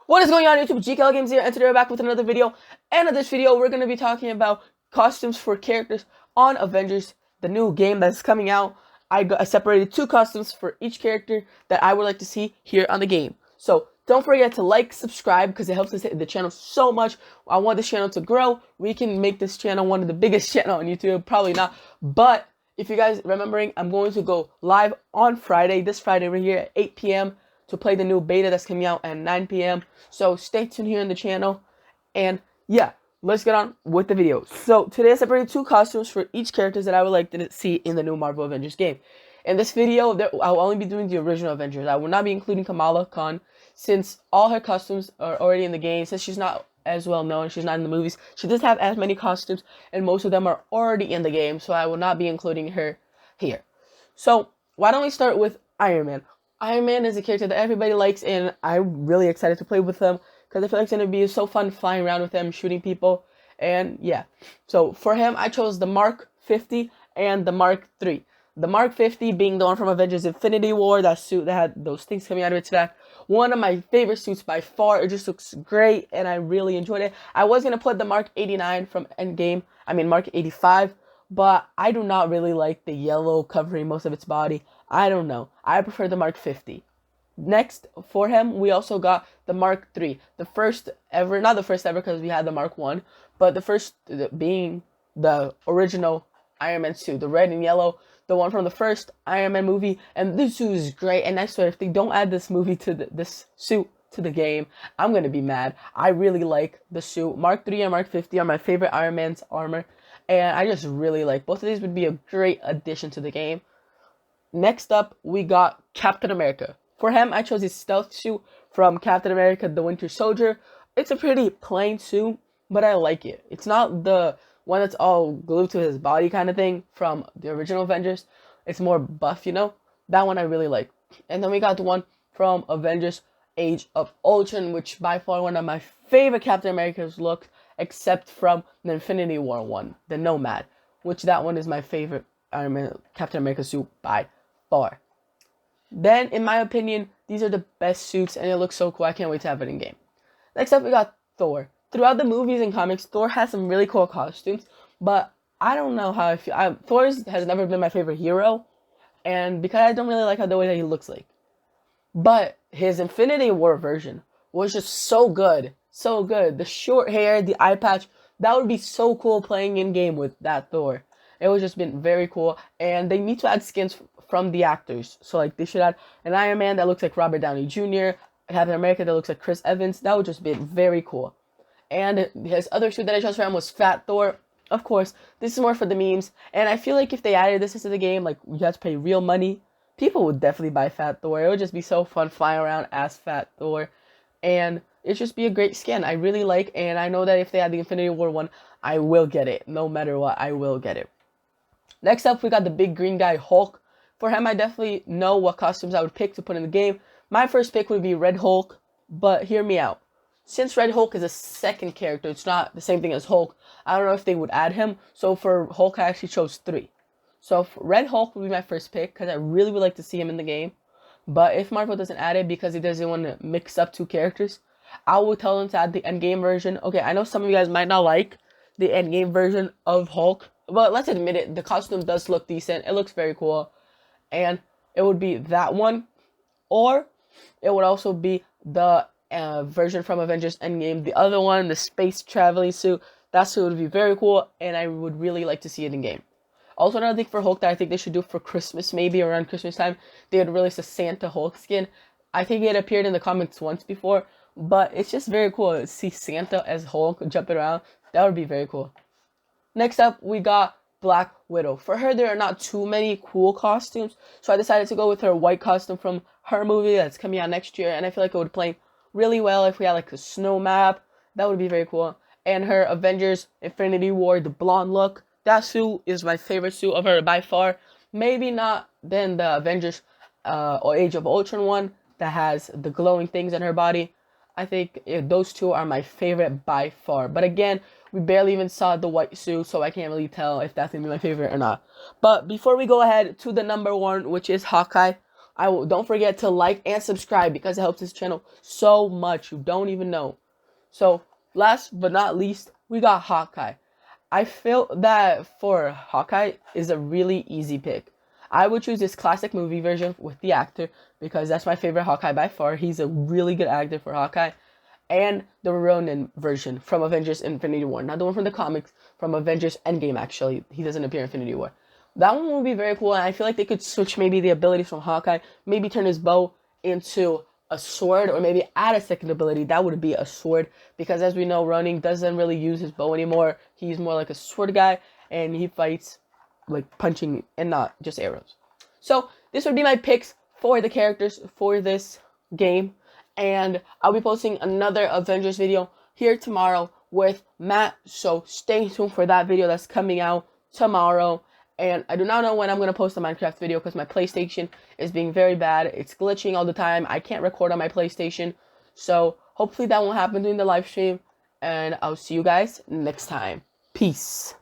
What is going on YouTube? GKL Games here, and today we're back with another video. And in this video, we're going to be talking about costumes for characters on Avengers, the new game that's coming out. I separated two costumes for each character that I would like to see here on the game. So don't forget to like, subscribe, because it helps us hit the channel so much. I want this channel to grow. We can make this channel one of the biggest channels on YouTube. Probably not, but if you guys remembering, I'm going to go live on Friday, this Friday right here at 8 p.m. to play the new beta that's coming out at 9 p.m. So stay tuned here on the channel. And yeah, let's get on with the video. So today I separated two costumes for each characters that I would like to see in the new Marvel Avengers game. In this video, I'll only be doing the original Avengers. I will not be including Kamala Khan, since all her costumes are already in the game. Since she's not as well known, she's not in the movies, she doesn't have as many costumes, and most of them are already in the game, so I will not be including her here. So why don't we start with Iron Man? Iron Man is a character that everybody likes, and I'm really excited to play with him because I feel like it's going to be so fun flying around with him, shooting people, and yeah. So for him, I chose the Mark 50 and the Mark 3. The Mark 50 being the one from Avengers Infinity War, that suit that had those things coming out of its back. One of my favorite suits by far. It just looks great, and I really enjoyed it. I was going to put the Mark 89 from Endgame, Mark 85, but I do not really like the yellow covering most of its body. I don't know. I prefer the Mark 50. Next, for him, we also got the Mark 3. The first ever, not the first ever because we had the Mark 1, but the first being the original Iron Man suit, the red and yellow, the one from the first Iron Man movie. And this suit is great, and I swear if they don't add this movie to this suit to the game, I'm going to be mad. I really like the suit. Mark 3 and Mark 50 are my favorite Iron Man's armor, and I just really like both of these. Would be a great addition to the game. Next up, we got Captain America. For him, I chose his stealth suit from Captain America, the Winter Soldier. It's a pretty plain suit, but I like it. It's not the one that's all glued to his body kind of thing from the original Avengers. It's more buff, you know? That one I really like. And then we got the one from Avengers Age of Ultron, which by far one of my favorite Captain America's looks, except from the Infinity War one, the Nomad, which that one is my favorite Captain America suit by far. Then, in my opinion, these are the best suits, and it looks so cool. I can't wait to have it in game. Next up, we got Thor. Throughout the movies and comics, Thor has some really cool costumes, but I don't know how I feel. Thor has never been my favorite hero, and because I don't really like the way that he looks like. But his Infinity War version was just so good. So good. The short hair, the eye patch, that would be so cool playing in game with that Thor. It would just been very cool, and they need to add skins from the actors. So like they should add an Iron Man that looks like Robert Downey Jr., Captain America that looks like Chris Evans. That would just be very cool. And his other suit that I chose for him was Fat Thor. Of course, this is more for the memes, and I feel like if they added this into the game, like you have to pay real money, people would definitely buy Fat Thor. It would just be so fun flying around as Fat Thor, and it'd just be a great skin. I really like, and I know that if they add the Infinity War one, I will get it. No matter what, I will get it. Next up, we got the big green guy, Hulk. For him, I definitely know what costumes I would pick to put in the game. My first pick would be Red Hulk, but hear me out. Since Red Hulk is a second character, it's not the same thing as Hulk, I don't know if they would add him. So for Hulk, I actually chose 3. So Red Hulk would be my first pick, because I really would like to see him in the game. But if Marvel doesn't add it because he doesn't want to mix up two characters, I will tell them to add the endgame version. Okay, I know some of you guys might not like the endgame version of Hulk, but let's admit it, the costume does look decent. It looks very cool. And it would be that one, or it would also be the version from Avengers Endgame, the other one, the space traveling suit. That suit would be very cool, and I would really like to see it in game. Also, another thing for Hulk that I think they should do for Christmas, maybe around Christmas time, they would release a Santa Hulk skin. I think it appeared in the comics once before, but it's just very cool to see Santa as Hulk jumping around. That would be very cool. Next up, we got Black Widow. For her, there are not too many cool costumes, so I decided to go with her white costume from her movie that's coming out next year, and I feel like it would play really well if we had like a snow map. That would be very cool. And her Avengers Infinity War, the blonde look, that suit is my favorite suit of her by far. Maybe not than the Avengers or Age of Ultron one that has the glowing things on her body. I think those two are my favorite by far. But again, we barely even saw the white suit, so I can't really tell if that's going to be my favorite or not. But before we go ahead to the number 1, which is Hawkeye, Don't forget to like and subscribe because it helps this channel so much. You don't even know. So last but not least, we got Hawkeye. I feel that for Hawkeye is a really easy pick. I would choose this classic movie version with the actor because that's my favorite Hawkeye by far. He's a really good actor for Hawkeye. And the Ronin version from Avengers Infinity War. Not the one from the comics, from Avengers Endgame actually. He doesn't appear in Infinity War. That one will be very cool, and I feel like they could switch maybe the abilities from Hawkeye, maybe turn his bow into a sword, or maybe add a second ability. That would be a sword, because as we know, Ronin doesn't really use his bow anymore. He's more like a sword guy, and he fights like punching and not just arrows. So this would be my picks for the characters for this game, and I'll be posting another Avengers video here tomorrow with Matt, so stay tuned for that video that's coming out tomorrow. And I do not know when I'm going to post a Minecraft video because my PlayStation is being very bad. It's glitching all the time. I can't record on my PlayStation. So hopefully that won't happen during the live stream. And I'll see you guys next time. Peace.